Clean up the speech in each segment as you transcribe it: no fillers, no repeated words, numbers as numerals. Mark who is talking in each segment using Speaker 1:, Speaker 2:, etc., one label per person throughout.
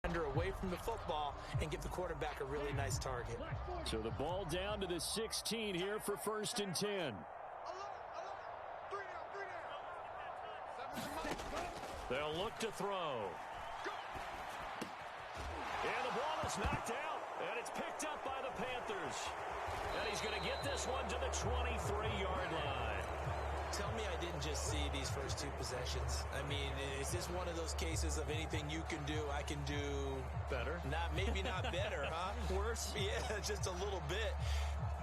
Speaker 1: away from the football and give the quarterback a really nice target.
Speaker 2: So the ball down to the 16 here for 1st and 10. They'll look to throw. And the ball is knocked out, and it's picked up by the Panthers. And he's going to get this one to the 23-yard line.
Speaker 1: Tell me I didn't just see these first 2 possessions. I mean, is this one of those cases of anything you can do, I can do
Speaker 2: better?
Speaker 1: Maybe not better, huh?
Speaker 2: Worse?
Speaker 1: Yeah, just a little bit.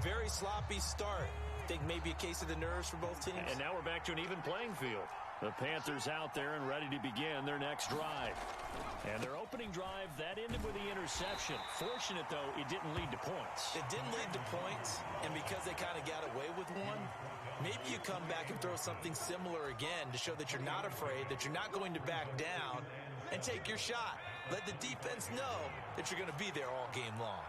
Speaker 1: Very sloppy start. Think maybe a case of the nerves for both teams.
Speaker 2: And now we're back to an even playing field. The Panthers out there and ready to begin their next drive. And their opening drive, that ended with the interception. Fortunate, though, it didn't lead to points.
Speaker 1: It didn't lead to points, and because they kind of got away with one, maybe you come back and throw something similar again to show that you're not afraid, that you're not going to back down, and take your shot. Let the defense know that you're going to be there all game long.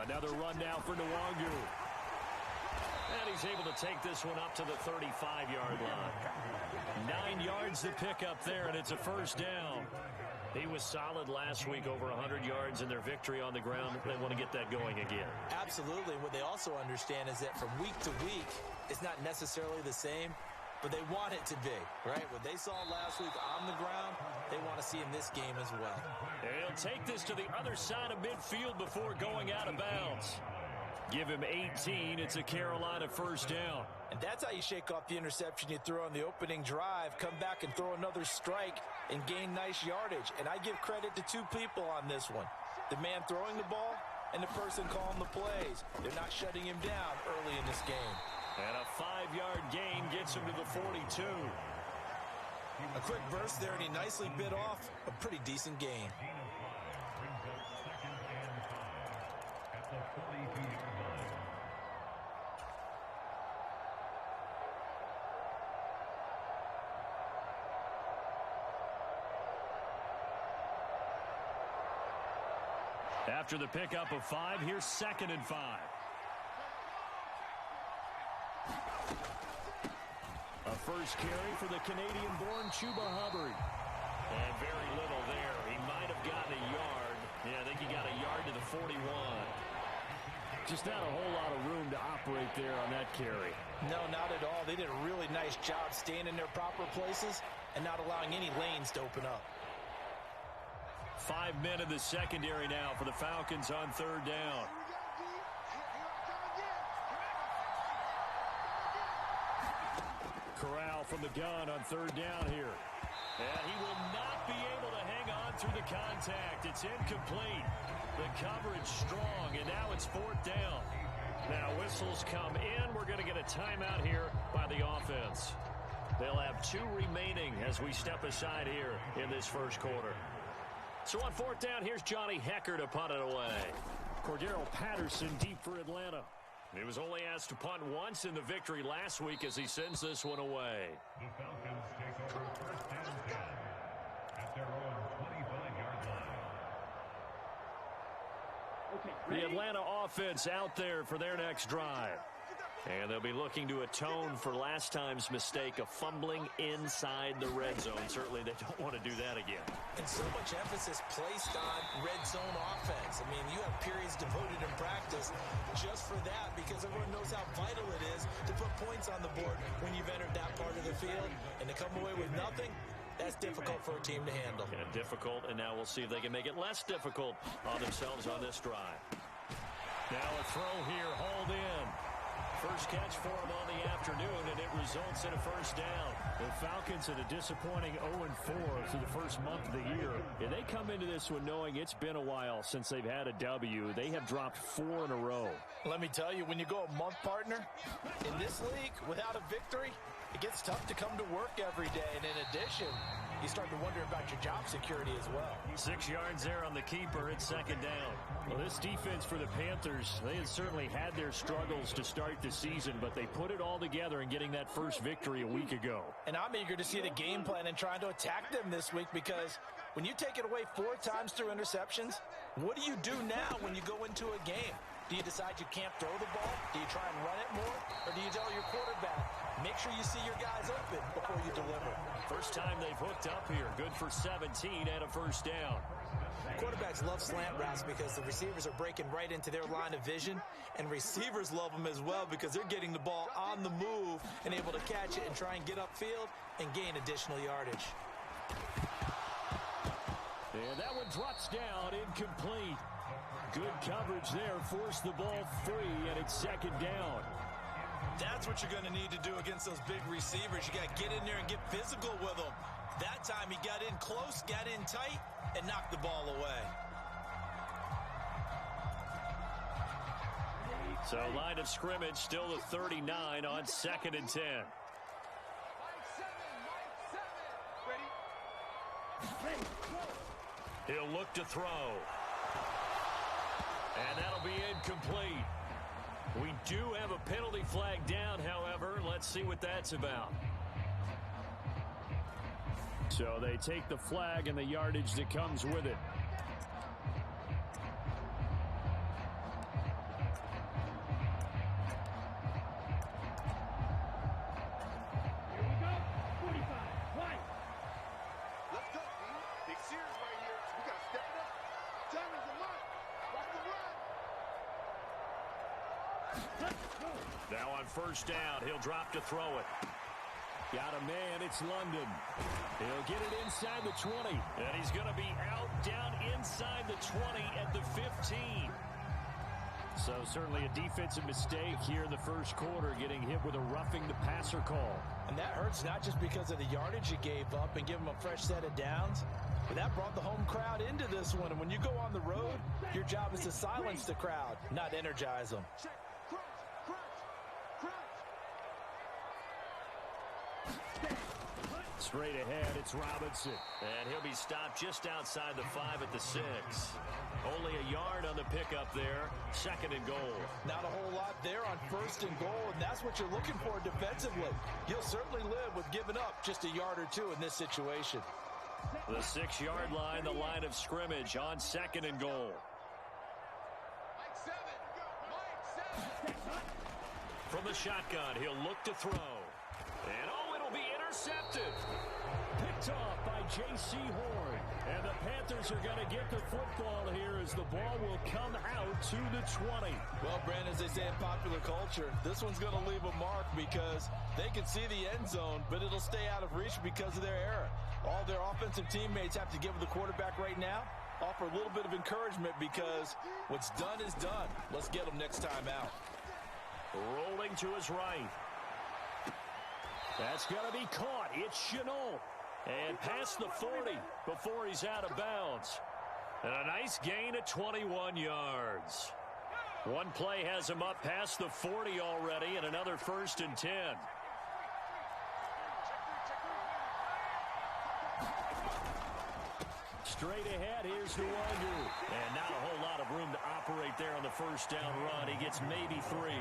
Speaker 2: Another run now for Nwangu. And he's able to take this one up to the 35-yard line. 9 yards to pick up there, and it's a first down. He was solid last week, over 100 yards in their victory on the ground. They want to get that going again.
Speaker 1: Absolutely. What they also understand is that from week to week, it's not necessarily the same, but they want it to be, right? What they saw last week on the ground, they want to see in this game as well.
Speaker 2: And he'll take this to the other side of midfield before going out of bounds. Give him 18. It's a Carolina first down.
Speaker 1: And that's how you shake off the interception you threw on the opening drive. Come back and throw another strike and gain nice yardage. And I give credit to 2 people on this one. The man throwing the ball and the person calling the plays. They're not shutting him down early in this game.
Speaker 2: And a 5-yard gain gets him to the 42.
Speaker 1: A quick burst there, and he nicely bit off a pretty decent gain.
Speaker 2: After the pickup of 5, here's 2nd and 5. A first carry for the Canadian-born Chuba Hubbard. And very little there. He might have gotten a yard. Yeah, I think he got a yard to the 41. Just not a whole lot of room to operate there on that carry.
Speaker 1: No, not at all. They did a really nice job staying in their proper places and not allowing any lanes to open up.
Speaker 2: 5 men in the secondary now for the Falcons on 3rd down. Corral from the gun on 3rd down here. And he will not be able to hang on through the contact. It's incomplete. The coverage strong, and now it's 4th down. Now whistles come in. We're going to get a timeout here by the offense. They'll have 2 remaining as we step aside here in this first quarter. So on 4th down, here's Johnny Hecker to punt it away. Cordero Patterson deep for Atlanta. He was only asked to punt once in the victory last week as he sends this one away.
Speaker 3: The Falcons take over 1st and 10 at their own 25-yard line.
Speaker 2: The Atlanta offense out there for their next drive. And they'll be looking to atone for last time's mistake of fumbling inside the red zone. Certainly they don't want to do that again.
Speaker 1: And so much emphasis placed on red zone offense. I mean, you have periods devoted in practice just for that because everyone knows how vital it is to put points on the board when you've entered that part of the field. And to come away with nothing, that's difficult for a team to handle.
Speaker 2: Yeah, difficult, and now we'll see if they can make it less difficult on themselves on this drive. Now a throw here, hauled in. First catch for him on the afternoon, and it results in a first down. The Falcons at a disappointing 0-4 through the first month of the year. And they come into this one knowing it's been a while since they've had a W. They have dropped 4 in a row.
Speaker 1: Let me tell you, when you go a month, partner, in this league without a victory, it gets tough to come to work every day. And in addition, you start to wonder about your job security as well.
Speaker 2: 6 yards there on the keeper. It's second down. Well, this defense for the Panthers, they had certainly had their struggles to start the season, but they put it all together in getting that first victory a week ago.
Speaker 1: And I'm eager to see the game plan and trying to attack them this week because when you take it away 4 times through interceptions, what do you do now when you go into a game? Do you decide you can't throw the ball? Do you try and run it more? Or do you tell your quarterback, make sure you see your guys open before you deliver? 1st
Speaker 2: first time they've hooked up here. Good for 17 and a first down.
Speaker 1: Quarterbacks love slant routes because the receivers are breaking right into their line of vision, and receivers love them as well because they're getting the ball on the move and able to catch it and try and get upfield and gain additional yardage.
Speaker 2: And that one drops down, incomplete. Good coverage there, forced the ball free, and it's second down.
Speaker 1: That's what you're going to need to do against those big receivers. You got to get in there and get physical with them. That time he got in close, got in tight, and knocked the ball away.
Speaker 2: So line of scrimmage still the 39 on 2nd and 10. He'll look to throw. And that'll be incomplete. We do have a penalty flag down, however. Let's see what that's about. So they take the flag and the yardage that comes with it. Now on first down, he'll drop to throw it. Got a man, it's London. He'll get it inside the 20. And he's going to be out down inside the 20 at the 15. So certainly a defensive mistake here in the first quarter, getting hit with a roughing the passer call.
Speaker 1: And that hurts not just because of the yardage you gave up and give them a fresh set of downs, but that brought the home crowd into this one. And when you go on the road, your job is to silence the crowd, not energize them.
Speaker 2: Straight ahead, it's Robinson. And he'll be stopped just outside the 5 at the 6. Only a yard on the pickup there. 2nd and goal.
Speaker 1: Not a whole lot there on 1st and goal, and that's what you're looking for defensively. You'll certainly live with giving up just a yard or two in this situation.
Speaker 2: The 6-yard line, the line of scrimmage on 2nd and goal. From the shotgun, he'll look to throw. And it'll be intercepted. Picked off by J.C. Horn. And the Panthers are going to get the football here as the ball will come out to the 20.
Speaker 1: Well, Brandon, as they say in popular culture, this one's going to leave a mark because they can see the end zone, but it'll stay out of reach because of their error. All their offensive teammates have to give the quarterback right now, offer a little bit of encouragement because what's done is done. Let's get them next time out.
Speaker 2: Rolling to his right. That's going to be caught. It's Chenault. And past the 40 before he's out of bounds. And a nice gain of 21 yards. One play has him up past the 40 already, and another 1st and 10. Straight ahead, here's Nwangu. And not a whole lot of room to operate there on the first down run. He gets maybe 3.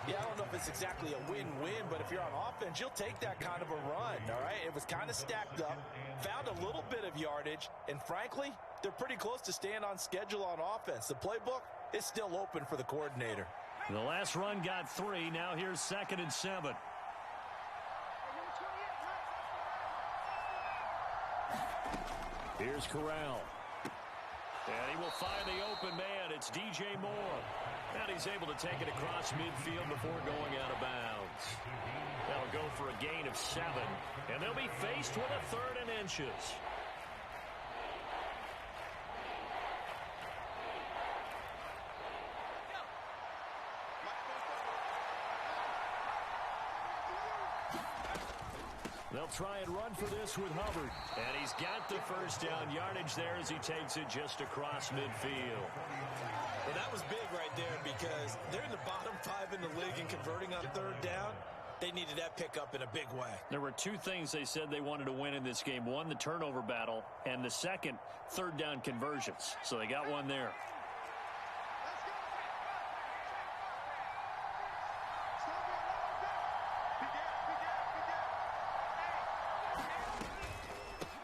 Speaker 1: Yeah, I don't know if it's exactly a win-win, but if you're on offense, you'll take that kind of a run, all right? It was kind of stacked up, found a little bit of yardage, and frankly, they're pretty close to staying on schedule on offense. The playbook is still open for the coordinator.
Speaker 2: The last run got 3. Now here's 2nd and 7. Here's Corral. And he will find the open man. It's DJ Moore. And he's able to take it across midfield before going out of bounds. That'll go for a gain of 7. And they'll be faced with a 3rd and inches. They'll try and run for this with Hubbard. And he's got the first down yardage there as he takes it just across midfield.
Speaker 1: Well, that was big right there because they're in the bottom 5 in the league and converting on 3rd down. They needed that pickup in a big way.
Speaker 2: There were 2 things they said they wanted to win in this game. One, the turnover battle, and the second, 3rd down conversions. So they got one there.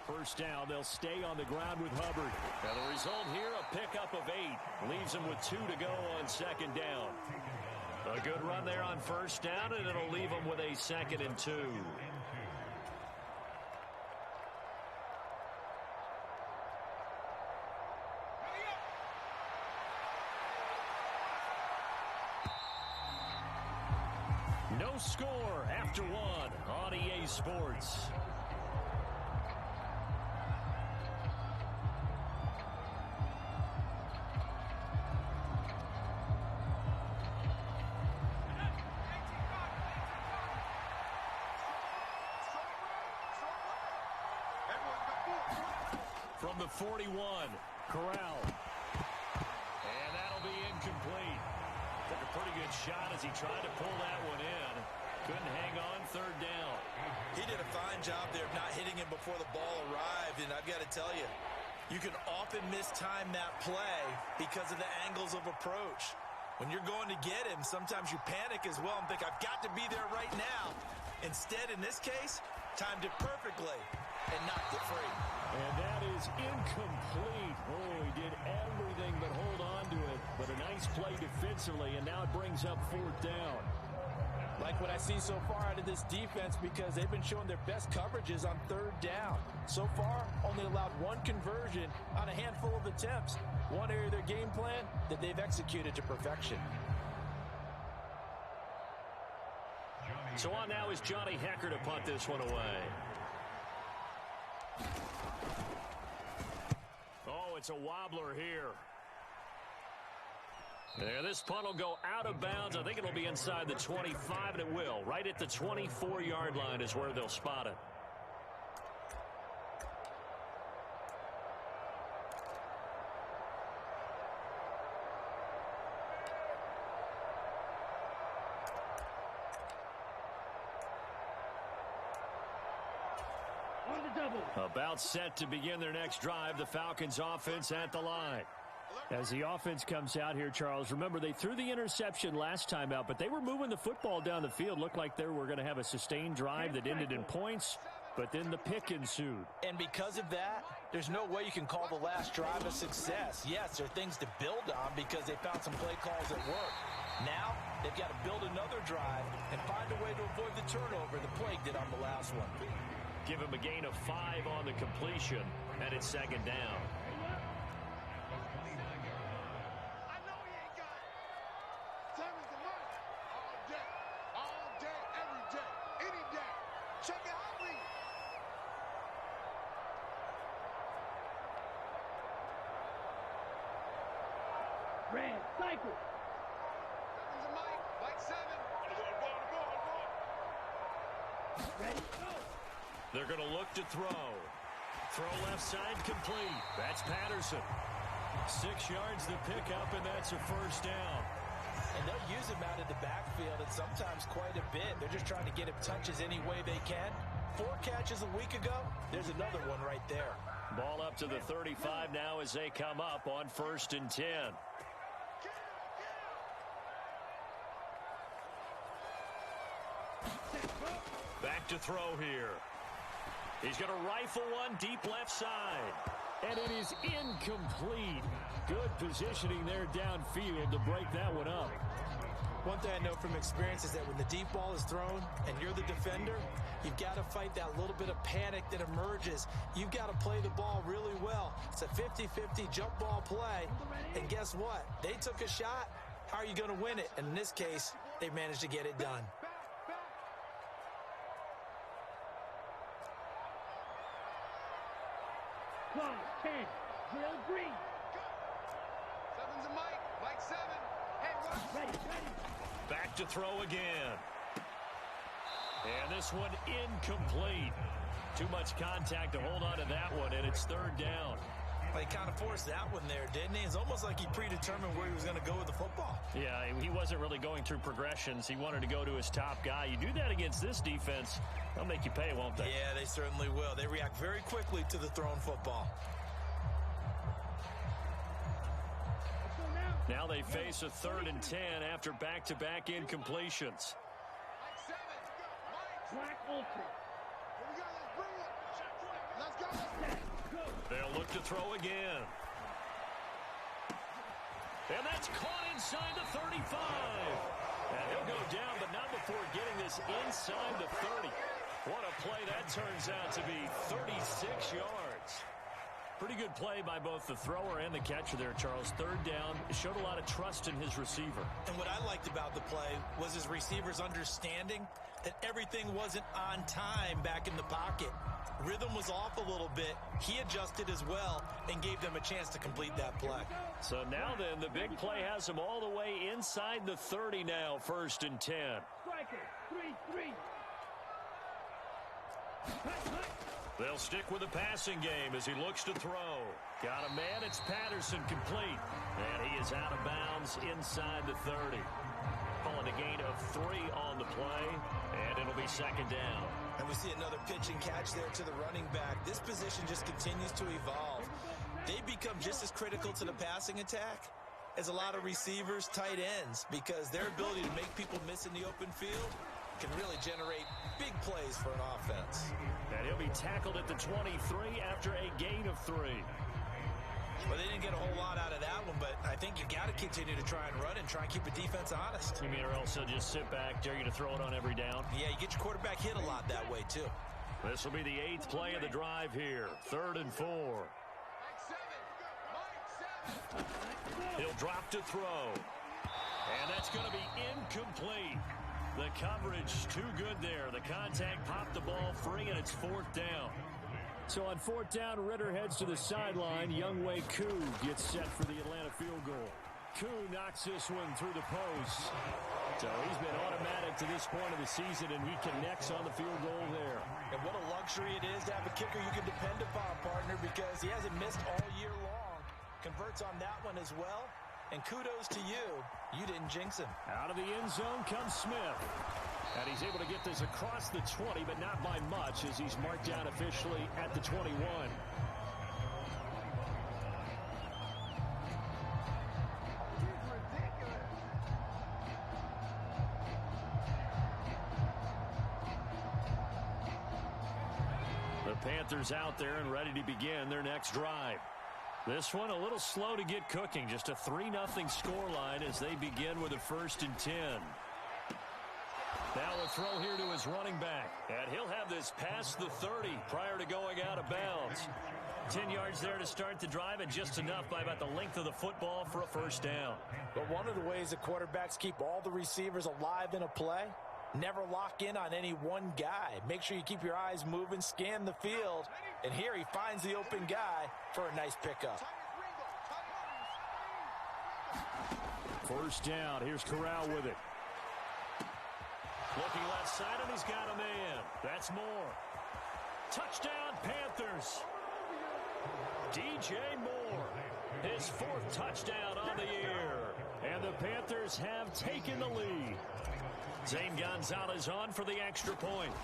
Speaker 2: First down, they'll stay on the ground with Hubbard. Now the result here, a pickup of 8. Leaves them with 2 to go on 2nd down. A good run there on 1st down, and it'll leave them with a 2nd and 2. No score after one on EA Sports. From the 41, Corral. And that'll be incomplete. Took a pretty good shot as he tried to pull that one in. Couldn't hang on third down.
Speaker 1: He did a fine job there of not hitting him before the ball arrived, and I've got to tell you, you can often mistime that play because of the angles of approach. When you're going to get him, sometimes you panic as well and think, I've got to be there right now. Instead, in this case, timed it perfectly and knocked it free.
Speaker 2: And that is incomplete. Oh, he did everything but hold on to it. But a nice play defensively, and now it brings up fourth down.
Speaker 1: Like what I see so far out of this defense, because they've been showing their best coverages on third down. So far, only allowed one conversion on a handful of attempts. One area of their game plan that they've executed to perfection.
Speaker 2: So on now is Johnny Hecker to punt this one away. Oh, it's a wobbler here. There, this punt will go out of bounds. I think it'll be inside the 25, and it will. Right at the 24-yard line is where they'll spot it. About set to begin their next drive, the Falcons offense at the line.
Speaker 4: As the offense comes out here, Charles, remember they threw the interception last time out, but they were moving the football down the field. Looked like they were going to have a sustained drive that ended in points, but then the pick ensued.
Speaker 1: And because of that, there's no way you can call the last drive a success. Yes, there are things to build on because they found some play calls that work. Now, they've got to build another drive and find a way to avoid the turnover that plagued it on the last one.
Speaker 2: Give him a gain of 5 on the completion, and it's second down.
Speaker 5: Red, cycle. Ready, go.
Speaker 2: They're going to look to throw. Throw left side complete. That's Patterson. 6 yards to pick up, and that's a first down.
Speaker 1: And they'll use him out of the backfield, and sometimes quite a bit. They're just trying to get him touches any way they can. 4 catches a week ago. There's another one right there.
Speaker 2: Ball up to the 35 now as they come up on 1st and 10. Back to throw here. He's going to rifle one deep left side.
Speaker 4: And it is incomplete. Good positioning there downfield to break that one up.
Speaker 1: One thing I know from experience is that when the deep ball is thrown and you're the defender, you've got to fight that little bit of panic that emerges. You've got to play the ball really well. It's a 50-50 jump ball play. And guess what? They took a shot. How are you going to win it? And in this case, they managed to get it done.
Speaker 5: Close, 10, drill green.
Speaker 6: 7's a Mike 7. Hey, what?
Speaker 5: Ready.
Speaker 2: Back to throw again. And this one incomplete. Too much contact to hold on to that one, and it's 3rd down.
Speaker 1: Well, he kind of forced that one there, didn't he? It's almost like he predetermined where he was going to go with the football.
Speaker 4: Yeah, he wasn't really going through progressions. He wanted to go to his top guy. You do that against this defense, they'll make you pay, won't they?
Speaker 1: Yeah, they certainly will. They react very quickly to the thrown football.
Speaker 2: Now they face a 3rd and 10 after back-to-back incompletions.
Speaker 6: Mike 7. Mike.
Speaker 5: Black ultra.
Speaker 6: Here we go. Let's bring it. Let's go.
Speaker 5: Go.
Speaker 2: They'll look to throw again. And that's caught inside the 35. And he'll go down, but not before getting this inside the 30. What a play that turns out to be, 36 yards.
Speaker 4: Pretty good play by both the thrower and the catcher there, Charles. Third down, showed a lot of trust in his receiver.
Speaker 1: And what I liked about the play was his receivers understanding that everything wasn't on time back in the pocket. Rhythm was off a little bit. He adjusted as well and gave them a chance to complete that play.
Speaker 4: So now then, the big play has them all the way inside the 30 now, 1st and 10.
Speaker 5: Striker, 3-3.
Speaker 4: They'll stick with the passing game as he looks to throw. Got a man, it's Patterson, complete. And he is out of bounds inside the 30. Calling a gain of 3 on the play, and it'll be 2nd down.
Speaker 1: And we see another pitch and catch there to the running back. This position just continues to evolve. They become just as critical to the passing attack as a lot of receivers, tight ends, because their ability to make people miss in the open field can really generate big plays for an offense.
Speaker 4: And he'll be tackled at the 23 after a gain of 3.
Speaker 1: Well, they didn't get a whole lot out of that one, but I think you got to continue to try and run and try and keep the defense honest.
Speaker 4: You mean or else they'll just sit back, dare you to throw it on every down?
Speaker 1: Yeah, you get your quarterback hit a lot that way, too.
Speaker 4: This will be the 8th play of the drive here. 3rd and 4. He'll drop to throw. And that's going to be incomplete. The coverage too good there. The contact popped the ball free, and it's 4th down. So on 4th down, Ritter heads to the sideline. Younghoe Koo gets set for the Atlanta field goal. Koo knocks this one through the post. So he's been automatic to this point of the season, and he connects on the field goal there.
Speaker 1: And what a luxury it is to have a kicker you can depend upon, partner, because he hasn't missed all year long. Converts on that one as well. And kudos to you. You didn't jinx him.
Speaker 4: Out of the end zone comes Smith. And he's able to get this across the 20, but not by much, as he's marked down officially at the 21. The Panthers out there and ready to begin their next drive. This one a little slow to get cooking. Just a 3-0 scoreline as they begin with a 1st and 10. Now a throw here to his running back. And he'll have this past the 30 prior to going out of bounds. 10 yards there to start the drive, and just enough by about the length of the football for a 1st down.
Speaker 1: But one of the ways that quarterbacks keep all the receivers alive in a play, never lock in on any one guy. Make sure you keep your eyes moving, scan the field. And here he finds the open guy for a nice pickup.
Speaker 4: 1st down. Here's Corral with it. Looking left side, and he's got a man. That's Moore. Touchdown, Panthers. DJ Moore. His 4th touchdown on the year. And the Panthers have taken the lead. Zane Gonzalez on for the extra point.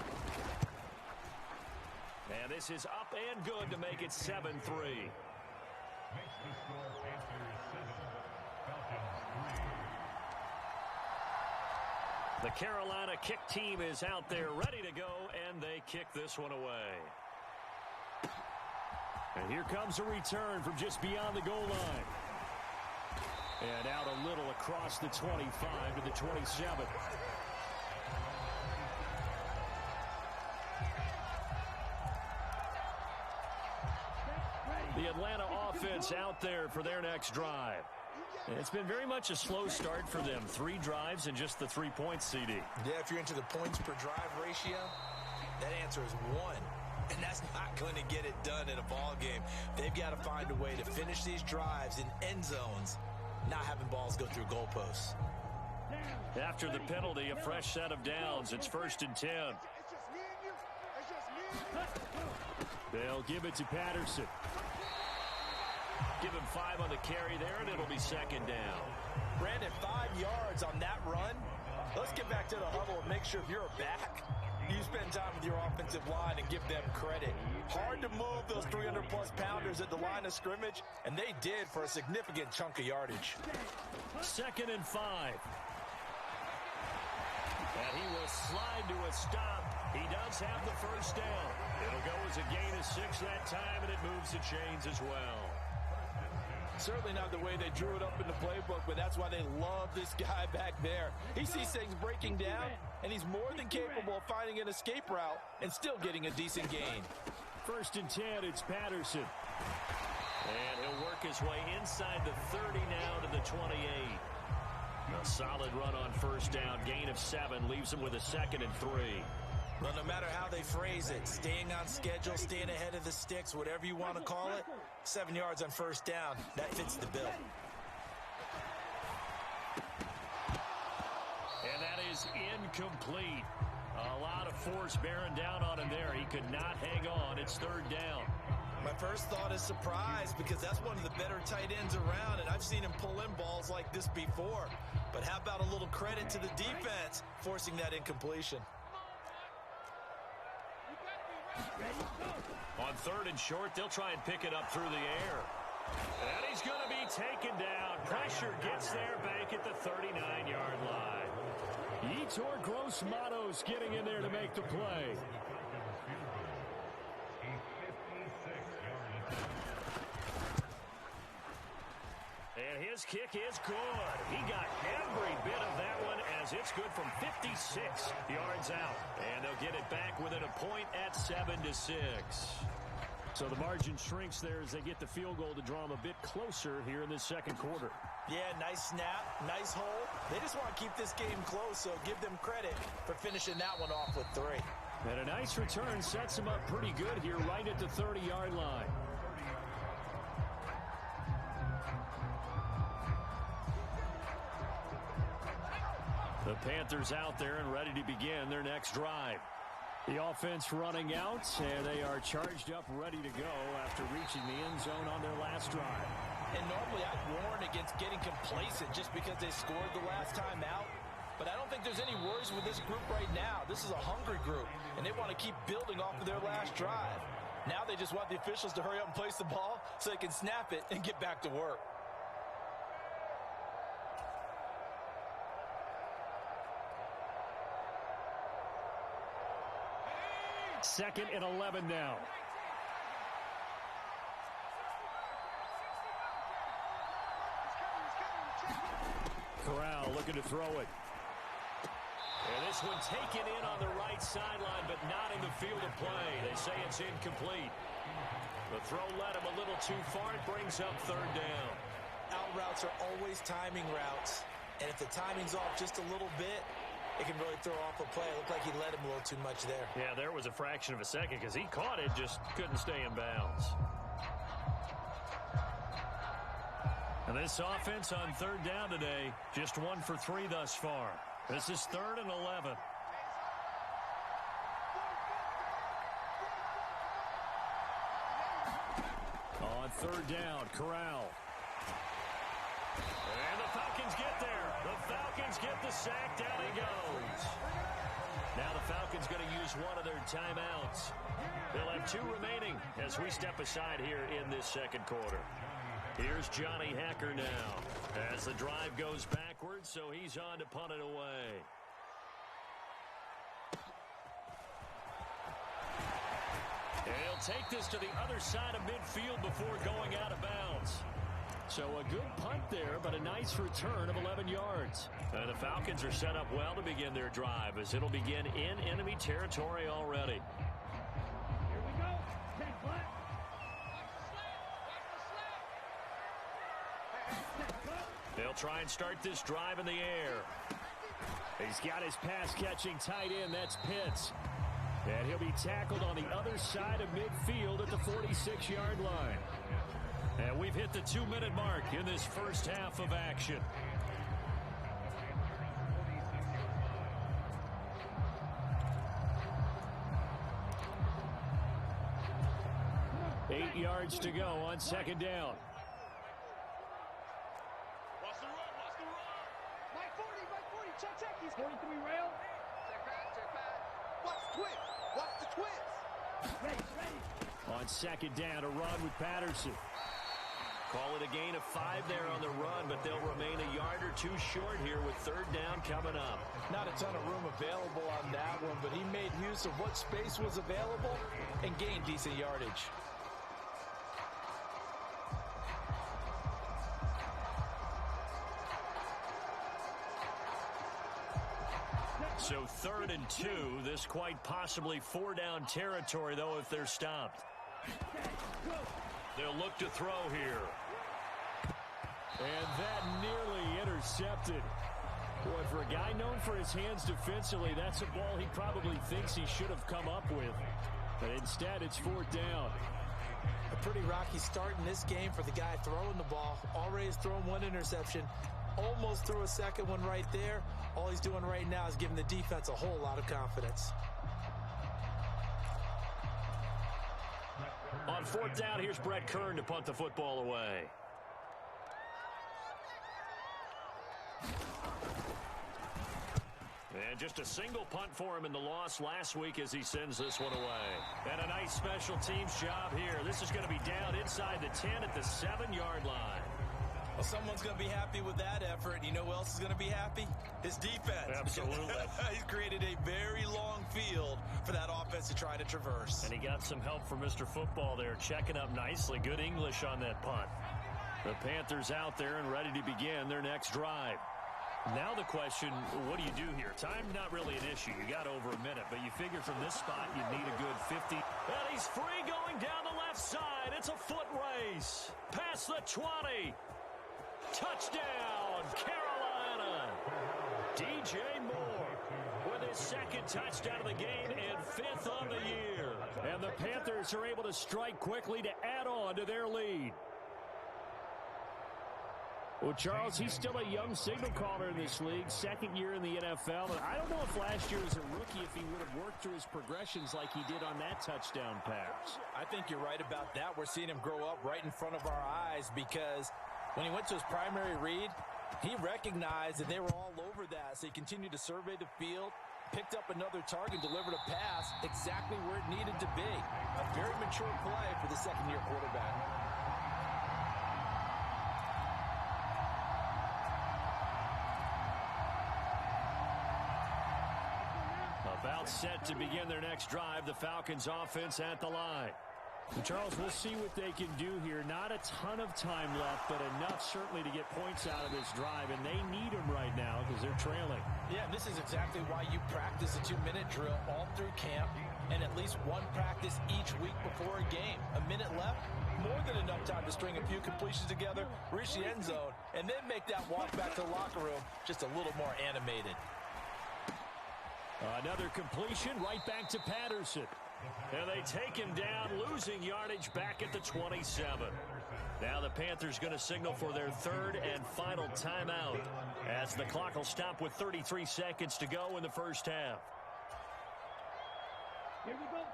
Speaker 4: And this is up and good to make it 7-3.
Speaker 3: Makes the score Panthers 7, Falcons 3.
Speaker 4: The Carolina kick team is out there ready to go, and they kick this one away. And here comes a return from just beyond the goal line. And out a little across the 25 to the 27. The Atlanta offense out there for their next drive. It's been very much a slow start for them. 3 drives and just the 3 points, CD.
Speaker 1: Yeah, if you're into the points per drive ratio, that answer is 1. And that's not going to get it done in a ball game. They've got to find a way to finish these drives in end zones, not having balls go through goalposts.
Speaker 4: After the penalty, a fresh set of downs. It's 1st and 10. They'll give it to Patterson. Give him 5 on the carry there, and it'll be 2nd down.
Speaker 1: Brandon, 5 yards on that run. Let's get back to the huddle and make sure if you're a back, you spend time with your offensive line and give them credit. Hard to move those 300-plus pounders at the line of scrimmage, and they did for a significant chunk of yardage.
Speaker 4: 2nd and 5. And he will slide to a stop. He does have the 1st down. It'll go as a gain of 6 that time, and it moves the chains as well.
Speaker 1: Certainly not the way they drew it up in the playbook, but that's why they love this guy back there. He sees things breaking down, and he's more than capable of finding an escape route and still getting a decent gain.
Speaker 4: First and 10, it's Patterson.
Speaker 2: And he'll work his way inside the 30 now to the 28. A solid run on first down. Gain of 7 leaves him with a 2nd and 3.
Speaker 1: Well, no matter how they phrase it, staying on schedule, staying ahead of the sticks, whatever you want to call it, 7 yards on first down, that fits the bill.
Speaker 2: And that is incomplete. A lot of force bearing down on him there. He could not hang on. It's 3rd down.
Speaker 1: My first thought is surprise, because that's one of the better tight ends around, and I've seen him pull in balls like this before. But how about a little credit to the defense forcing that incompletion?
Speaker 2: On 3rd and short, they'll try and pick it up through the air. And he's going to be taken down. Pressure gets there back at the 39-yard line.
Speaker 4: Yetur Gross-Matos getting in there to make the play.
Speaker 2: And his kick is good. He got every bit of that one as it's good from 56 yards out. And they'll get it back within a point at 7-6.
Speaker 4: So the margin shrinks there as they get the field goal to draw them a bit closer here in this second quarter.
Speaker 1: Yeah, nice snap, nice hole. They just want to keep this game close, so give them credit for finishing that one off with 3.
Speaker 4: And a nice return sets them up pretty good here right at the 30-yard line. The Panthers out there and ready to begin their next drive. The offense running out, and they are charged up, ready to go after reaching the end zone on their last drive.
Speaker 1: And normally I'd warn against getting complacent just because they scored the last time out. But I don't think there's any worries with this group right now. This is a hungry group, and they want to keep building off of their last drive. Now they just want the officials to hurry up and place the ball so they can snap it and get back to work.
Speaker 4: Second and 11 now. Corral looking to throw it.
Speaker 2: And this one taken in on the right sideline, but not in the field of play. They say it's incomplete. The throw led him a little too far. It brings up 3rd down.
Speaker 1: Out routes are always timing routes. And if the timing's off just a little bit, it can really throw off a play. It looked like he led him a little too much there.
Speaker 2: Yeah, there was a fraction of a second because he caught it, just couldn't stay in bounds.
Speaker 4: And this offense on 3rd down today, just 1 for 3 thus far. This is 3rd and 11. On 3rd down, Corral.
Speaker 2: And the Falcons get there. The Falcons get the sack. Down he goes.
Speaker 4: Now the Falcons going to use one of their timeouts.
Speaker 2: They'll have 2 remaining as we step aside here in this second quarter. Here's Johnny Hacker now as the drive goes backwards, so he's on to punt it away. And he'll take this to the other side of midfield before going out of bounds.
Speaker 4: So a good punt there, but a nice return of 11 yards.
Speaker 2: And the Falcons are set up well to begin their drive as it'll begin in enemy territory already.
Speaker 5: Here we go. Ten flat.
Speaker 2: They'll try and start this drive in the air.
Speaker 4: He's got his pass-catching tight end. That's Pitts. And he'll be tackled on the other side of midfield at the 46-yard line.
Speaker 2: And we've hit the 2-minute mark in this first half of action.
Speaker 4: 8 yards to go on 2nd down.
Speaker 6: Watch the run, watch the run.
Speaker 5: Mike 40, check, he's 43 rail.
Speaker 6: Check back. Watch the twist.
Speaker 5: Ready.
Speaker 4: On 2nd down, a run with Patterson.
Speaker 2: Call it a gain of 5 there on the run, but they'll remain a yard or 2 short here with 3rd down coming up.
Speaker 1: Not a ton of room available on that one, but he made use of what space was available and gained decent yardage.
Speaker 2: So 3rd and 2, this quite possibly 4-down territory, though, if they're stopped. They'll look to throw here.
Speaker 4: And that nearly intercepted. Boy, for a guy known for his hands defensively, that's a ball he probably thinks he should have come up with. But instead, it's 4th down.
Speaker 1: A pretty rocky start in this game for the guy throwing the ball. Already has thrown 1 interception. Almost threw a second one right there. All he's doing right now is giving the defense a whole lot of confidence.
Speaker 2: On 4th down, here's Brett Kern to punt the football away. And just a single punt for him in the loss last week as he sends this one away. And a nice special teams job here. This is going to be down inside the 10 at the 7-yard line.
Speaker 1: Well, someone's going to be happy with that effort. You know who else is going to be happy? His defense.
Speaker 2: Absolutely.
Speaker 1: He's created a very long field for that offense to try to traverse.
Speaker 2: And he got some help from Mr. Football there, checking up nicely. Good English on that punt. The Panthers out there and ready to begin their next drive. Now the question, what do you do here? Time not really an issue. You got over a minute, but you figure from this spot you need a good 50. And he's free going down the left side. It's a foot race. Past the 20. Touchdown, Carolina. DJ Moore with his 2nd touchdown of the game and 5th on the year.
Speaker 4: And the Panthers are able to strike quickly to add on to their lead. Well, Charles, he's still a young signal caller in this league, 2nd year in the NFL. And I don't know if last year as a rookie if he would have worked through his progressions like he did on that touchdown pass.
Speaker 1: I think you're right about that. We're seeing him grow up right in front of our eyes because when he went to his primary read, he recognized that they were all over that. So he continued to survey the field, picked up another target, delivered a pass exactly where it needed to be. A very mature play for the 2nd-year quarterback.
Speaker 2: About set to begin their next drive, the Falcons offense at the line.
Speaker 4: And Charles, we'll see what they can do here. Not a ton of time left, but enough certainly to get points out of this drive, and they need them right now because they're trailing.
Speaker 1: Yeah, and this is exactly why you practice a 2-minute drill all through camp and at least one practice each week before a game. A minute left, more than enough time to string a few completions together, reach the end zone, and then make that walk back to the locker room just a little more animated.
Speaker 4: Another completion right back to Patterson.
Speaker 2: And they take him down, losing yardage back at the 27. Now the Panthers going to signal for their 3rd and final timeout as the clock will stop with 33 seconds to go in the first half.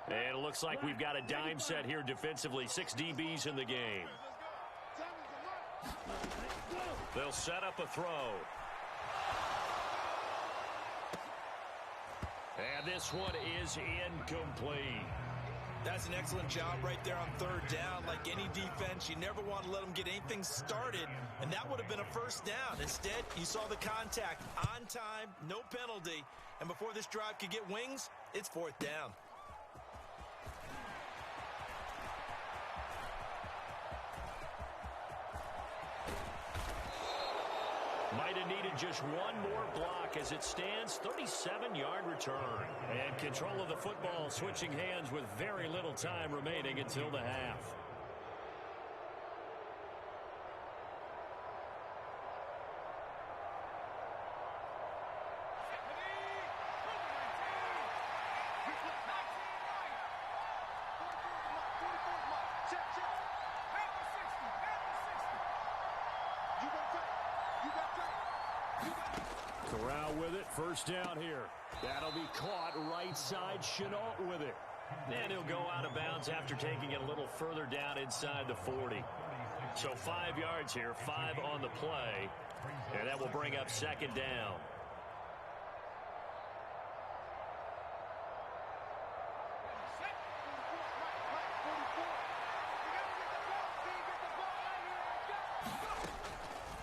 Speaker 2: And it looks like we've got a dime set here defensively. 6 DBs in the game. They'll set up a throw. And this one is incomplete.
Speaker 1: That's an excellent job right there on 3rd down. Like any defense, you never want to let them get anything started, and that would have been a 1st down. Instead, you saw the contact on time, no penalty, and before this drive could get wings, it's 4th down.
Speaker 2: Might have needed just one more block as it stands, 37-yard return. And control of the football switching hands with very little time remaining until the half.
Speaker 4: Corral with it, 1st down here. That'll be caught right side, Chenault with it.
Speaker 2: And he'll go out of bounds after taking it a little further down inside the 40. So 5 yards here, 5 on the play. And that will bring up 2nd down.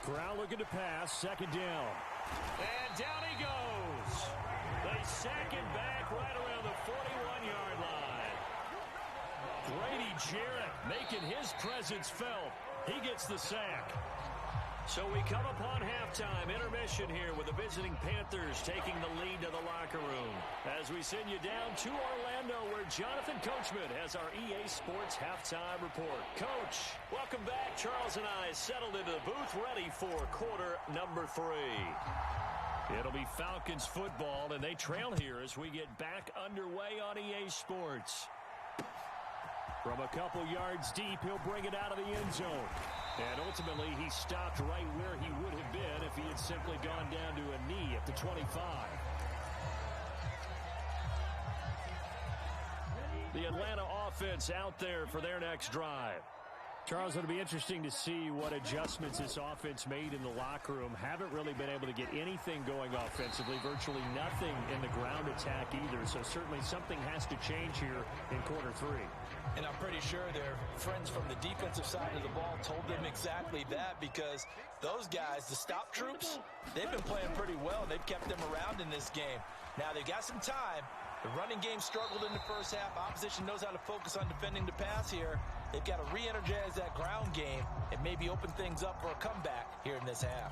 Speaker 4: Corral looking to pass, 2nd down.
Speaker 2: And down he goes. They sack him back right around the 41-yard line. Grady Jarrett making his presence felt. He gets the sack. So we come upon halftime, intermission here with the visiting Panthers taking the lead to the locker room. As we send you down to Orlando where Jonathan Coachman has our EA Sports halftime report. Coach, welcome back. Charles and I settled into the booth ready for quarter number 3. It'll be Falcons football, and they trail here as we get back underway on EA Sports. From a couple yards deep, he'll bring it out of the end zone. And ultimately, he stopped right where he would have been if he had simply gone down to a knee at the 25. The Atlanta offense out there for their next drive.
Speaker 4: Charles, it'll be interesting to see what adjustments this offense made in the locker room. Haven't really been able to get anything going offensively, virtually nothing in the ground attack either. So certainly something has to change here in quarter 3.
Speaker 1: And I'm pretty sure their friends from the defensive side of the ball told them exactly that, because those guys, the stop troops, they've been playing pretty well. They've kept them around in this game. Now they've got some time. The running game struggled in the first half. Opposition knows how to focus on defending the pass here. They've got to re-energize that ground game and maybe open things up for a comeback here in this half.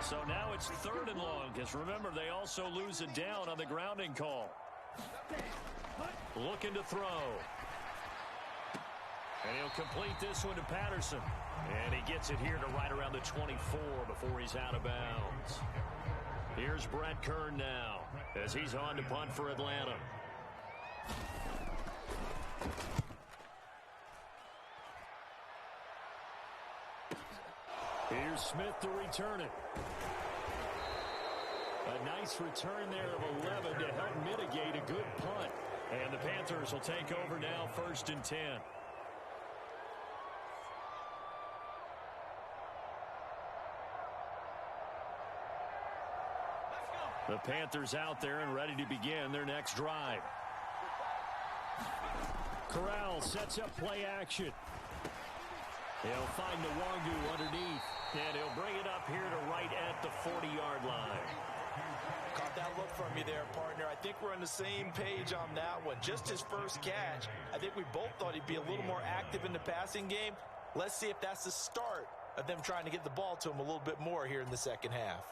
Speaker 2: So now it's 3rd and long, because remember, they also lose it down on the grounding call. Looking to throw. And he'll complete this one to Patterson. And he gets it here to right around the 24 before he's out of bounds. Here's Brett Kern now as he's on to punt for Atlanta. Here's Smith to return it. A nice return there of 11 to help mitigate a good punt. And the Panthers will take over now, 1st and 10. The Panthers out there and ready to begin their next drive. Corral sets up play action. He'll find Nwangu underneath, and he'll bring it up here to right at the 40-yard line.
Speaker 1: Caught that look from you there, partner. I think we're on the same page on that one. Just his first catch. I think we both thought he'd be a little more active in the passing game. Let's see if that's the start of them trying to get the ball to him a little bit more here in the second half.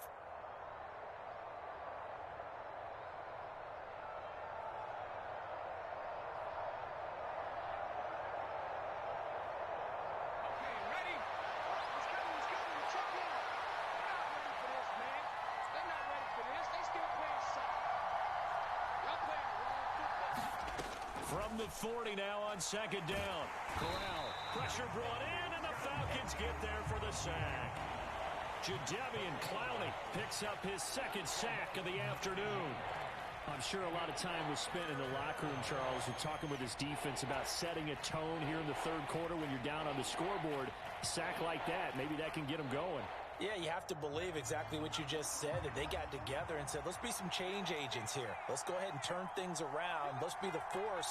Speaker 2: From the 40 now on 2nd down. Corral. Pressure brought in, and the Falcons get there for the sack. Jadeveon Clowney picks up his 2nd sack of the afternoon.
Speaker 4: I'm sure a lot of time was spent in the locker room, Charles, and talking with his defense about setting a tone here in the 3rd quarter when you're down on the scoreboard. A sack like that, maybe that can get them going.
Speaker 1: Yeah, you have to believe exactly what you just said, that they got together and said, let's be some change agents here. Let's go ahead and turn things around. Let's be the force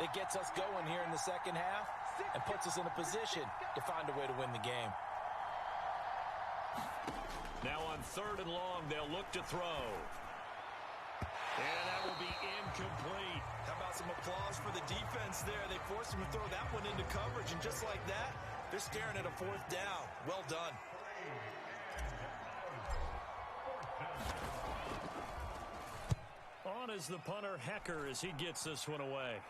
Speaker 1: that gets us going here in the second half and puts us in a position to find a way to win the game.
Speaker 2: Now on 3rd and long, they'll look to throw. And that will be incomplete.
Speaker 1: How about some applause for the defense there? They forced him to throw that one into coverage, and just like that, they're staring at a 4th down. Well done.
Speaker 2: On is the punter, Hecker, as he gets this one away.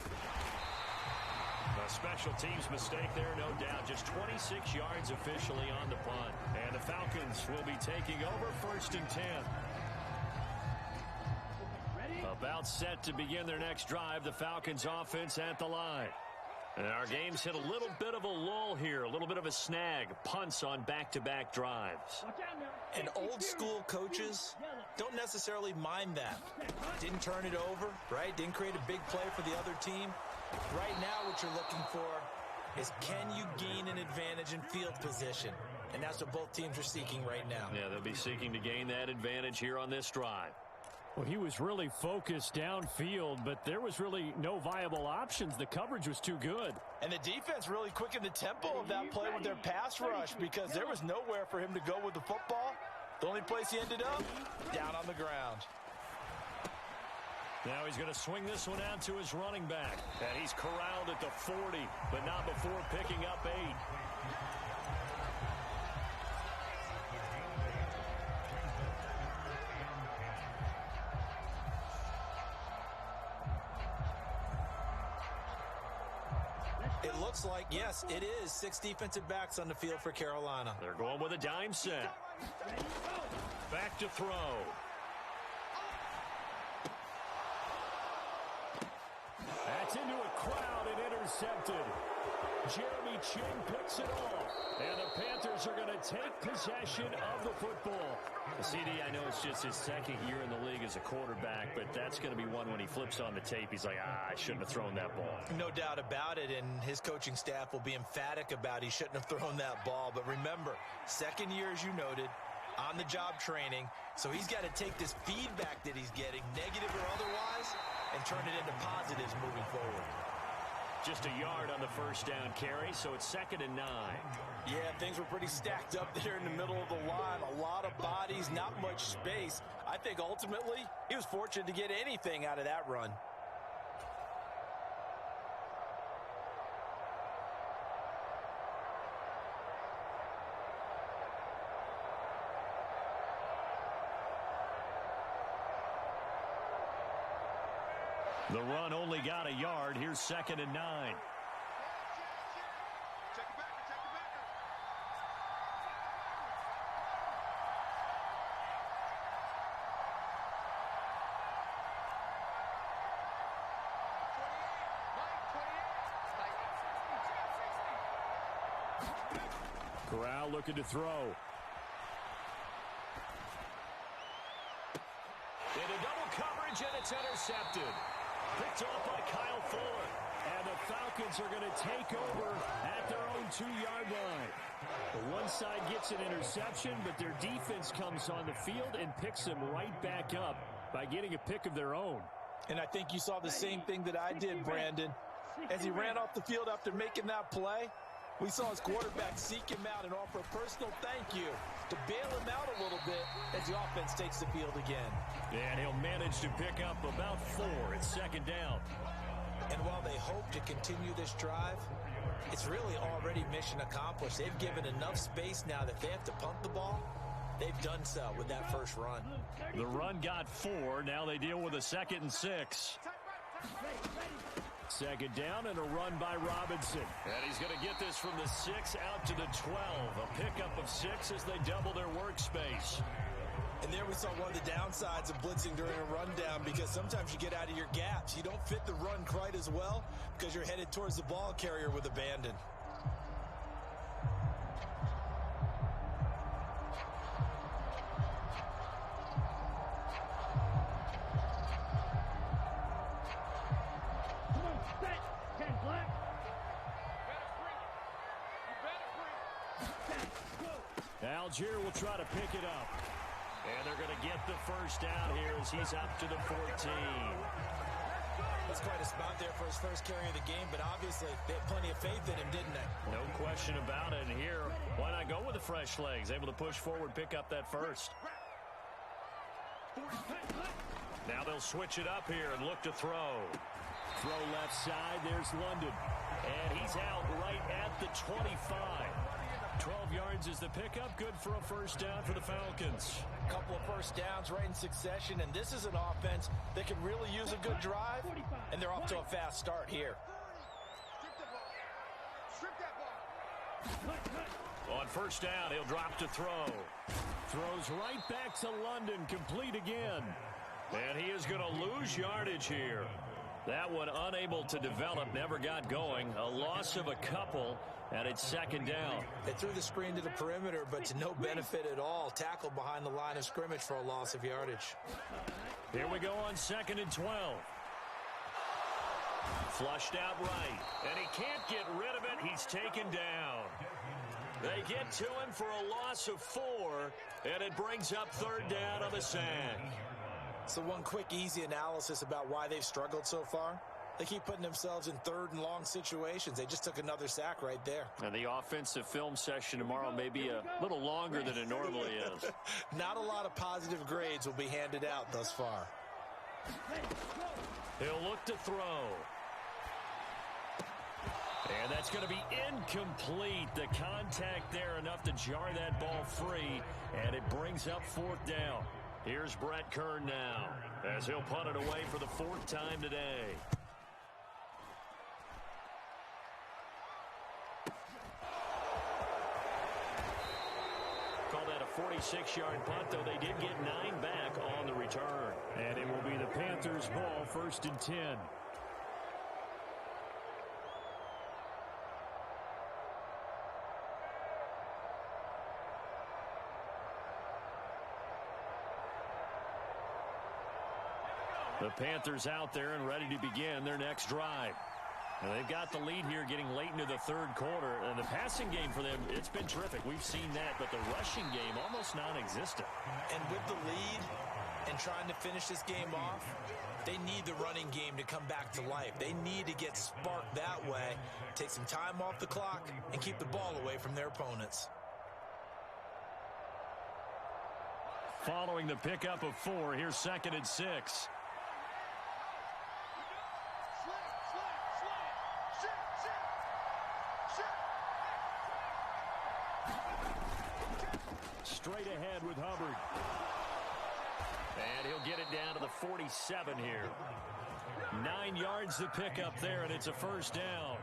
Speaker 2: A special teams mistake there, no doubt. Just 26 yards officially on the punt. And the Falcons will be taking over 1st and 10. About set to begin their next drive, the Falcons offense at the line. And our game's hit a little bit of a lull here, a little bit of a snag. Punts on back-to-back drives.
Speaker 1: And old school coaches don't necessarily mind that. Didn't turn it over, right? Didn't create a big play for the other team. Right now what you're looking for is, can you gain an advantage in field position? And that's what both teams are seeking right now.
Speaker 2: Yeah, they'll be seeking to gain that advantage here on this drive.
Speaker 4: Well, he was really focused downfield, but there was really no viable options. The coverage was too good.
Speaker 1: And the defense really quickened the tempo of that play with their pass rush, because there was nowhere for him to go with the football. The only place he ended up, down on the ground.
Speaker 2: Now he's going to swing this one out to his running back. And he's corralled at the 40, but not before picking up 8.
Speaker 1: It looks like, yes, it is 6 defensive backs on the field for Carolina.
Speaker 2: They're going with a dime set. Back to throw. That's into a crowd and intercepted. Jeremy Ching picks it off. And the Panthers are going to take possession of the football.
Speaker 4: CD, I know it's just his second year in the league as a quarterback, but that's going to be one when he flips on the tape. He's like, I shouldn't have thrown that ball.
Speaker 1: No doubt about it, and his coaching staff will be emphatic about he shouldn't have thrown that ball. But remember, second year, as you noted, on-the-job training, so he's got to take this feedback that he's getting, negative or otherwise, and turn it into positives moving forward.
Speaker 4: Just a yard on the first down carry, so it's 2nd and 9.
Speaker 1: Yeah, things were pretty stacked up there in the middle of the line. A lot of bodies, not much space. I think ultimately he was fortunate to get anything out of that run.
Speaker 2: The run only got a yard. Here's 2nd and 9.
Speaker 4: Corral looking to throw.
Speaker 2: Into double coverage, and it's intercepted. Picked off by Kyle Fuller.
Speaker 4: And the Falcons are going to take over at their own 2-yard line. The one side gets an interception, but their defense comes on the field and picks them right back up by getting a pick of their own.
Speaker 1: And I think you saw the same thing that I did, Brandon. As he ran off the field after making that play, we saw his quarterback seek him out and offer a personal thank you to bail him out a little bit as the offense takes the field again.
Speaker 2: And he'll manage to pick up about 4. It's 2nd down.
Speaker 1: And while they hope to continue this drive, it's really already mission accomplished. They've given enough space now that they have to punt the ball. They've done so with that first run.
Speaker 2: The run got 4. Now they deal with a 2nd and 6.
Speaker 4: 2nd down and a run by Robinson.
Speaker 2: And he's going to get this from the 6 out to the 12. A pickup of 6 as they double their workspace.
Speaker 1: And there we saw one of the downsides of blitzing during a rundown, because sometimes you get out of your gaps. You don't fit the run quite as well because you're headed towards the ball carrier with abandon.
Speaker 4: Algier will try to pick it up.
Speaker 2: And they're going to get the first down here as he's up to the 14.
Speaker 1: That's quite a spot there for his first carry of the game, but obviously they had plenty of faith in him, didn't they?
Speaker 2: No question about it. And here, why not go with the fresh legs? Able to push forward, pick up that first. Now they'll switch it up here and look to throw.
Speaker 4: Throw left side. There's London.
Speaker 2: And he's out right at the 25. 12 yards is the pickup. Good for a first down for the Falcons.
Speaker 1: A couple of first downs right in succession, and this is an offense that can really use a good drive, and they're off to a fast start here.
Speaker 2: On first down, he'll drop to throw.
Speaker 4: Throws right back to London, complete again.
Speaker 2: And he is going to lose yardage here. That one unable to develop, never got going. A loss of a couple, and it's 2nd down.
Speaker 1: They threw the screen to the perimeter, but to no benefit at all. Tackled behind the line of scrimmage for a loss of yardage.
Speaker 2: Here we go on 2nd and 12. Flushed out right, and he can't get rid of it. He's taken down. They get to him for a loss of 4, and it brings up 3rd down on the sack.
Speaker 1: So one quick, easy analysis about why they've struggled so far. They keep putting themselves in 3rd and long situations. They just took another sack right there.
Speaker 4: And the offensive film session tomorrow may be a little longer than it normally is.
Speaker 1: Not a lot of positive grades will be handed out thus far.
Speaker 2: He'll look to throw. And that's going to be incomplete. The contact there enough to jar that ball free, and it brings up 4th down. Here's Brett Kern now as he'll punt it away for the 4th time today. Call that a 46-yard punt, though they did get 9 back on the return.
Speaker 4: And it will be the Panthers' ball, 1st and 10. The Panthers out there and ready to begin their next drive. And they've got the lead here getting late into the 3rd quarter. And the passing game for them, it's been terrific. We've seen that, but the rushing game almost non-existent.
Speaker 1: And with the lead and trying to finish this game off, they need the running game to come back to life. They need to get sparked that way, take some time off the clock, and keep the ball away from their opponents.
Speaker 2: Following the pickup of 4, here's 2nd and 6.
Speaker 4: Straight ahead with Hubbard.
Speaker 2: And he'll get it down to the 47 here. 9 yards to pick up there, and it's a 1st down.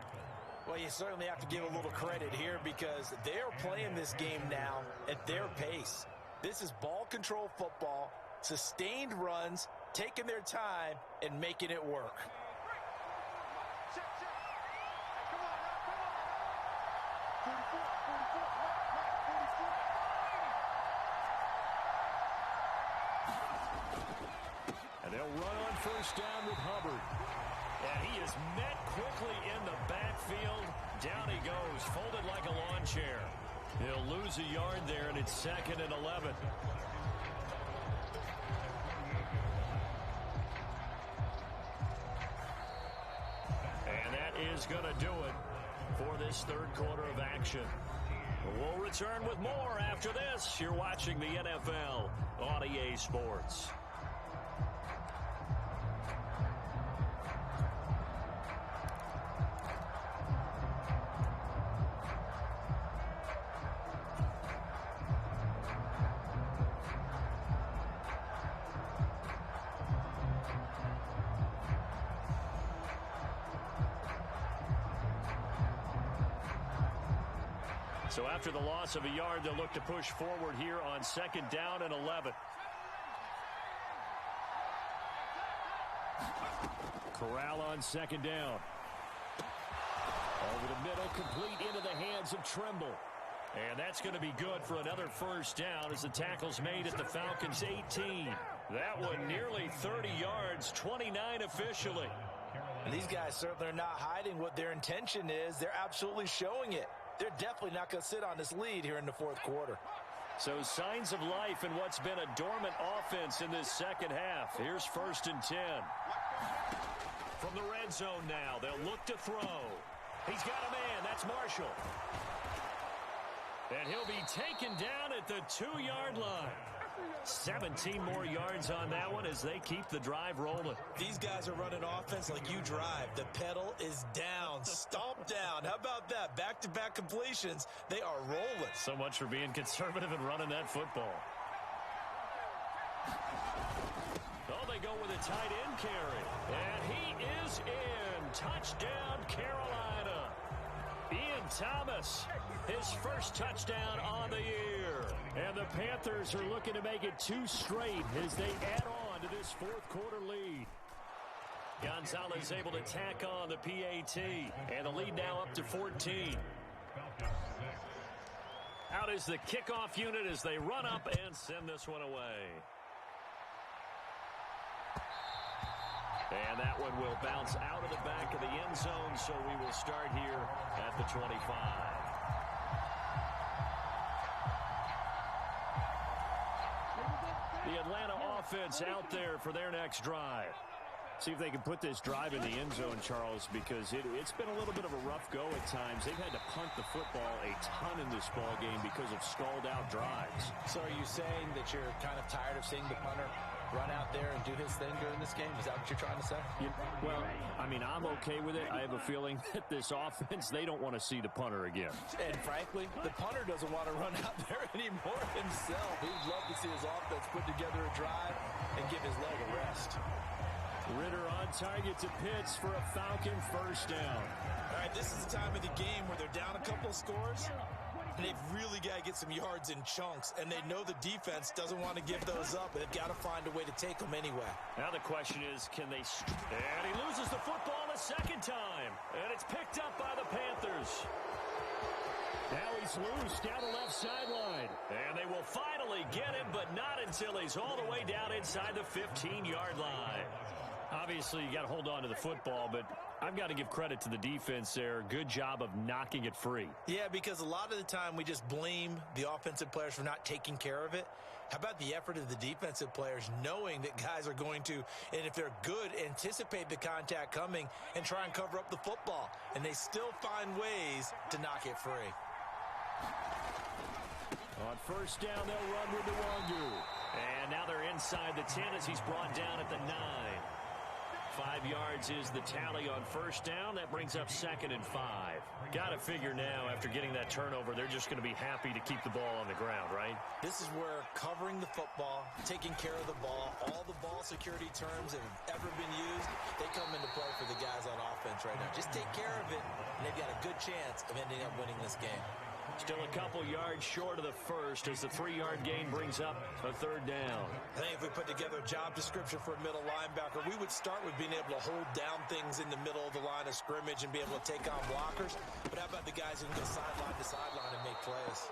Speaker 1: Well, you certainly have to give a little credit here because they're playing this game now at their pace. This is ball control football, sustained runs, taking their time, and making it work.
Speaker 2: And they'll run on 1st down with Hubbard. And he is met quickly in the backfield. Down he goes, folded like a lawn chair. He'll lose a yard there, and it's 2nd and 11. And that is going to do it for this 3rd quarter of action. We'll return with more after this. You're watching the NFL on EA Sports. So after the loss of a yard, they'll look to push forward here on 2nd down and 11.
Speaker 4: Corral on 2nd down. Over the middle, complete into the hands of Trimble.
Speaker 2: And that's going to be good for another 1st down as the tackle's made at the Falcons' 18. That one nearly 30 yards, 29 officially.
Speaker 1: And these guys certainly are not hiding what their intention is. They're absolutely showing it. They're definitely not going to sit on this lead here in the 4th quarter.
Speaker 2: So signs of life in what's been a dormant offense in this 2nd half. Here's 1st and 10. From the red zone now, they'll look to throw. He's got a man. That's Marshall. And he'll be taken down at the 2-yard line. 17 more yards on that one as they keep the drive rolling.
Speaker 1: These guys are running offense like you drive. The pedal is down, stomp down. How about that? Back-to-back completions. They are rolling.
Speaker 2: So much for being conservative and running that football. Oh, they go with a tight end carry. And he is in. Touchdown, Carolina. Ian Thomas, his 1st touchdown on the year.
Speaker 4: And the Panthers are looking to make it 2 straight as they add on to this 4th quarter lead.
Speaker 2: Gonzalez able to tack on the PAT. And the lead now up to 14. Out is the kickoff unit as they run up and send this one away. And that one will bounce out of the back of the end zone, so we will start here at the 25. The Atlanta offense out there for their next drive.
Speaker 4: See if they can put this drive in the end zone, Charles, because it's been a little bit of a rough go at times. They've had to punt the football a ton in this ball game because of stalled-out drives.
Speaker 1: So are you saying that you're kind of tired of seeing the punter run out there and do his thing during this game? Is that what you're trying to say?
Speaker 4: Well, I mean, I'm okay with it. I have a feeling that this offense, they don't want to see the punter again.
Speaker 1: And frankly, the punter doesn't want to run out there anymore himself. He would love to see his offense put together a drive and give his leg a rest.
Speaker 4: Ritter on target to Pitts for a Falcon first down.
Speaker 1: All right, this is the time of the game where they're down a couple of scores, and they've really got to get some yards in chunks, and they know the defense doesn't want to give those up, but they've got to find a way to take them anyway.
Speaker 2: Now the question is, can they... And he loses the football a second time, and it's picked up by the Panthers. Now he's loose down the left sideline. And they will finally get him, but not until he's all the way down inside the 15-yard line.
Speaker 4: Obviously, you got to hold on to the football, but I've got to give credit to the defense there. Good job of knocking it free.
Speaker 1: Yeah, because a lot of the time we just blame the offensive players for not taking care of it. How about the effort of the defensive players knowing that guys are going to, and if they're good, anticipate the contact coming and try and cover up the football. And they still find ways to knock it free.
Speaker 4: On first down, they'll run with Nwangu.
Speaker 2: And now they're inside the 10 as he's brought down at the 9.
Speaker 4: 5 yards is the tally on first down. That brings up 2nd and 5. Got to figure now, after getting that turnover, they're just going to be happy to keep the ball on the ground, right?
Speaker 1: This is where covering the football, taking care of the ball, all the ball security terms that have ever been used, they come into play for the guys on offense right now. Just take care of it, and they've got a good chance of ending up winning this game.
Speaker 4: Still a couple yards short of the first as the 3-yard gain brings up a 3rd down.
Speaker 1: I think if we put together a job description for a middle linebacker, we would start with being able to hold down things in the middle of the line of scrimmage and be able to take on blockers. But how about the guys who can go sideline to sideline and make plays?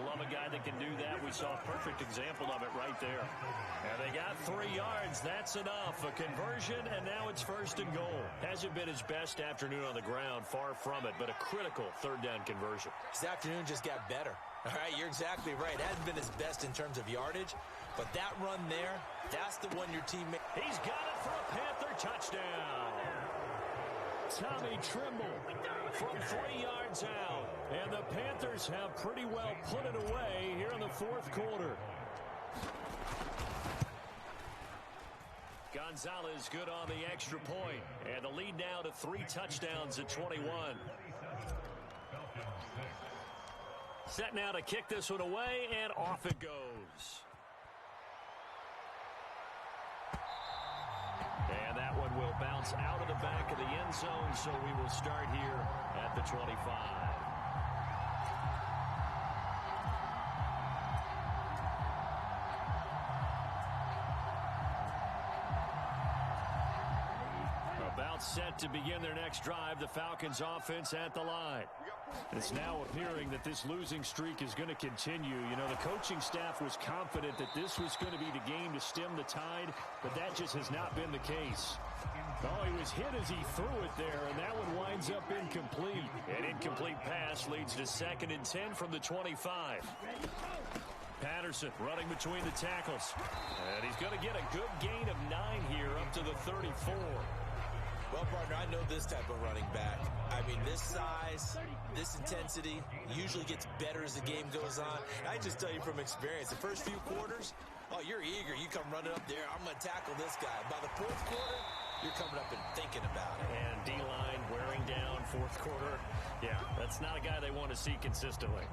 Speaker 4: Love a guy that can do that. We saw a perfect example of it right there.
Speaker 2: And they got 3 yards. That's enough. A conversion, and now it's 1st and goal.
Speaker 4: Hasn't been his best afternoon on the ground. Far from it, but a critical 3rd down conversion.
Speaker 1: His afternoon just got better. All right, you're exactly right. It hasn't been his best in terms of yardage, but that run there, that's the one your team made.
Speaker 2: He's got it for a Panther touchdown.
Speaker 4: Tommy Trimble from 3 yards out. And the Panthers have pretty well put it away here in the 4th quarter.
Speaker 2: Gonzalez good on the extra point. And the lead now to 3 touchdowns at 21. Set now to kick this one away, and off it goes. And that one will bounce out of the back of the end zone, so we will start here at the 25. About set to begin their next drive, the Falcons offense at the line.
Speaker 4: It's now appearing that this losing streak is going to continue. You know, the coaching staff was confident that this was going to be the game to stem the tide, but that just has not been the case. Oh, he was hit as he threw it there, and that one winds up incomplete.
Speaker 2: An incomplete pass leads to 2nd and 10 from the 25. Patterson running between the tackles. And he's going to get a good gain of 9 here up to the 34.
Speaker 1: Well, partner, I know this type of running back. I mean, this size, this intensity usually gets better as the game goes on. I just tell you from experience, the first few quarters, oh, you're eager. You come running up there. I'm going to tackle this guy. By the 4th quarter, you're coming up and thinking about it.
Speaker 2: And D-line wearing down 4th quarter. Yeah, that's not a guy they want to see consistently.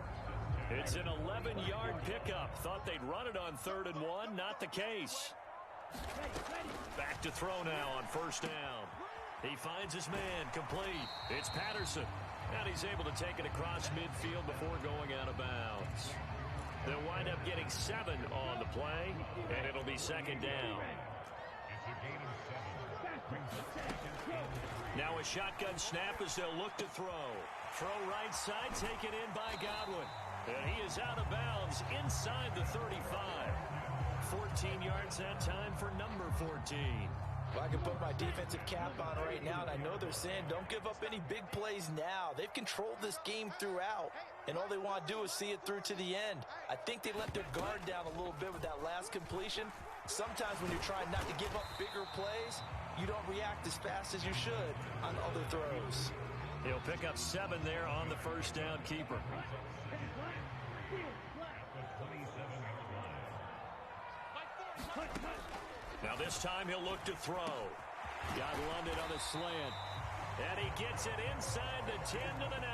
Speaker 4: It's an 11-yard pickup. Thought they'd run it on 3rd and 1. Not the case.
Speaker 2: Back to throw now on 1st down. He finds his man, complete. It's Patterson. And he's able to take it across midfield before going out of bounds. They'll wind up getting 7 on the play, and it'll be 2nd down. Now a shotgun snap as they'll look to throw. Throw right side, taken in by Godwin. And he is out of bounds inside the 35. 14 yards that time for number 14.
Speaker 1: Well, I can put my defensive cap on right now, and I know they're saying don't give up any big plays now. They've controlled this game throughout, and all they want to do is see it through to the end. I think they let their guard down a little bit with that last completion. Sometimes when you're trying not to give up bigger plays, you don't react as fast as you should on other throws.
Speaker 2: He'll pick up 7 there on the first down keeper. Now this time he'll look to throw. Got London on the slant. And he gets it inside the 10 to the 9.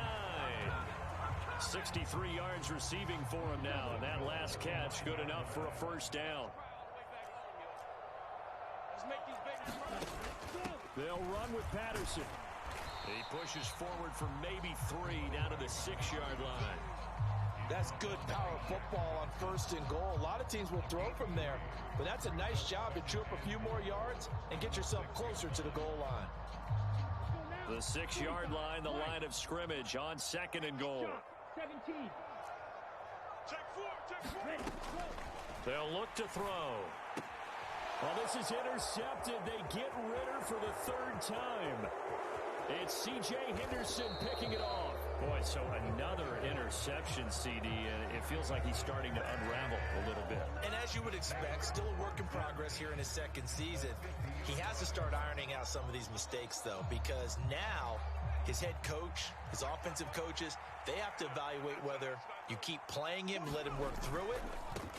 Speaker 2: 63 yards receiving for him now. And that last catch good enough for a first down. They'll run with Patterson. He pushes forward for maybe 3 down to the 6-yard line.
Speaker 1: That's good power football on 1st and goal. A lot of teams will throw from there, but that's a nice job to chew up a few more yards and get yourself closer to the goal line.
Speaker 2: The 6-yard line, the line of scrimmage on 2nd and goal.
Speaker 5: 17.
Speaker 2: They'll look to throw.
Speaker 4: Well, this is intercepted. They get Ritter for the 3rd time. It's C.J. Henderson picking it off.
Speaker 2: Boy, so another interception, CD, and it feels like he's starting to unravel a little bit.
Speaker 1: And as you would expect, still a work in progress here in his 2nd season. He has to start ironing out some of these mistakes, though, because now his head coach, his offensive coaches, they have to evaluate whether you keep playing him, let him work through it,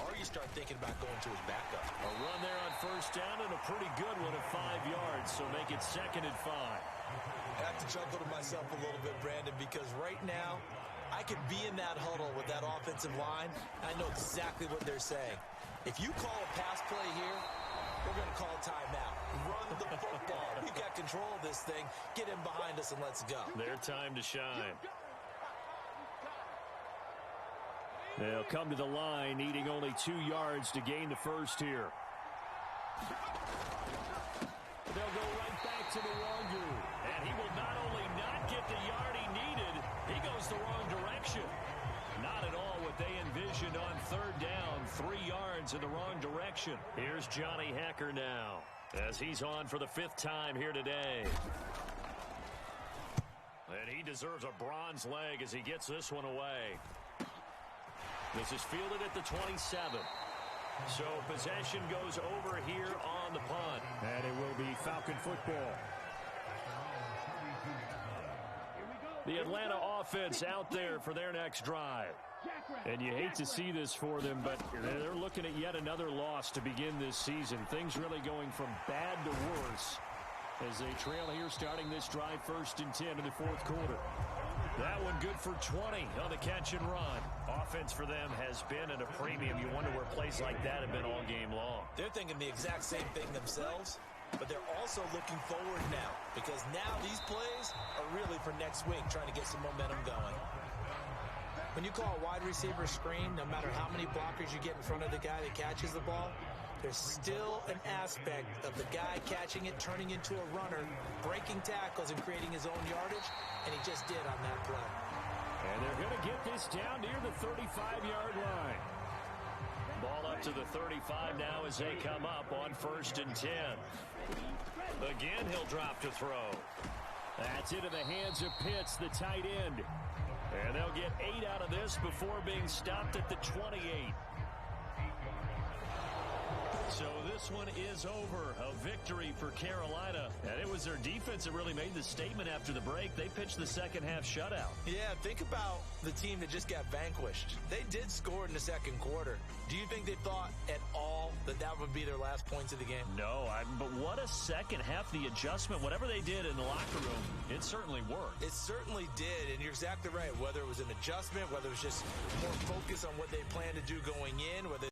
Speaker 1: or you start thinking about going to his backup.
Speaker 2: A run there on 1st down and a pretty good one at 5 yards, so make it 2nd and 5.
Speaker 1: I have to chuckle to myself a little bit, Brandon, because right now I could be in that huddle with that offensive line. I know exactly what they're saying. If you call a pass play here, we're going to call a timeout. Run the football. We've got control of this thing. Get him behind us and let's go.
Speaker 2: Their time to shine.
Speaker 4: They'll come to the line, needing only 2 yards to gain the first here. They'll go right back to the Wongu.
Speaker 2: And he will not only not get the yard he needed, he goes the wrong direction. Not at all what they envisioned on 3rd down. 3 yards in the wrong direction. Here's Johnny Hecker now, as he's on for the 5th time here today. And he deserves a bronze leg as he gets this one away. This is fielded at the 27. So possession goes over here on the punt.
Speaker 4: And it will be Falcon football. The Atlanta offense out there for their next drive. And you hate to see this for them, but they're looking at yet another loss to begin this season. Things really going from bad to worse as they trail here starting this drive 1st and 10 in the 4th quarter.
Speaker 2: That one good for 20 on the catch and run. Offense for them has been at a premium. You wonder where plays like that have been all game long.
Speaker 1: They're thinking the exact same thing themselves, but they're also looking forward now because now these plays are really for next week, trying to get some momentum going. When you call a wide receiver screen, no matter how many blockers you get in front of the guy that catches the ball, there's still an aspect of the guy catching it, turning into a runner, breaking tackles and creating his own yardage, and he just did on that play.
Speaker 4: And they're going to get this down near the 35-yard line.
Speaker 2: Ball up to the 35 now as they come up on 1st and 10. Again, he'll drop to throw.
Speaker 4: That's into the hands of Pitts, the tight end.
Speaker 2: And they'll get 8 out of this before being stopped at the 28. So this one is over. A victory for Carolina. And it was their defense that really made the statement after the break. They pitched the 2nd half shutout.
Speaker 1: Yeah, think about the team that just got vanquished. They did score in the 2nd quarter. Do you think they thought at all that that would be their last points of the game?
Speaker 2: No, but what a 2nd half. The adjustment, whatever they did in the locker room, it certainly worked.
Speaker 1: It certainly did, and you're exactly right. Whether it was an adjustment, whether it was just more focus on what they planned to do going in, whether